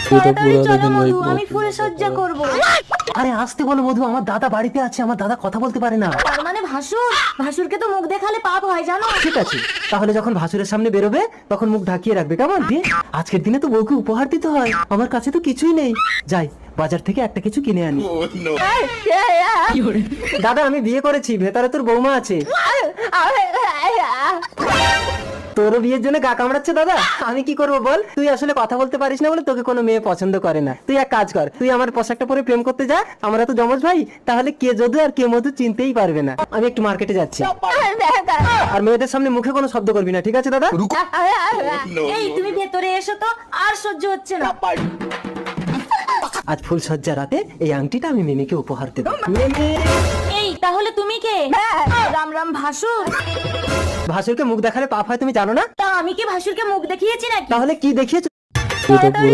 তাড়াতাড়ি চলো মধু, আমি ফুল সজ্জা করব। আরে আসতে বলো মধু, আমার দাদা বাড়িতে আছে, আমার দাদা কথা বলতে পারে না। তার মানে ভাসুর, ভাসুরকে তো মুখ দেখালে পাপ হয় জানো। ঠিক আছে, তাহলে যখন ভাসুরের সামনে বেরোবে তখন মুখ ঢাকিয়ে রাখবে, কেমন? দিয়ে আজকের দিনে তো বউকে উপহার দিতে হয়, আমার কাছে তো কিছুই নেই, যাই বাজার থেকে একটা কিছু কিনে আনি। দাদা আমি বিয়ে করেছি, ভেতরে তোর বৌমা আছে। তোরও বিয়ের জন্য গা কামড়াচ্ছে দাদা, আমি কি করবো বল? তুই আসলে কথা বলতে পারিস না বলে তোকে কোনো মেয়ে পছন্দ করে না। তুই এক কাজ কর, তুই আমার পোশাকটা পরে প্রেম করতে যা, আমরা তো জমজ ভাই, তাহলে কে যদু আর কে মধু চিনতেই পারবে না। আমি একটু মার্কেটে যাচ্ছি, আর মেয়েদের সামনে মুখে কোনো শব্দ করবি না, ঠিক আছে দাদা? এই তুমি ভেতরে এসো তো, আর সহ্য হচ্ছে না। আজ ফুল সজ্জা রাতে এই আংটিটা আমি মিমিকে উপহার দেবো। মিমি! এই তাহলে তুমি কে? রাম রাম ভাসুর। ভাসুরকে মুখ দেখালে পাপ হয় তুমি জানো না? তা আমি কি ভাসুরকে মুখ দেখিয়েছি নাকি? তাহলে কি দেখিয়েছো? তাড়াতাড়ি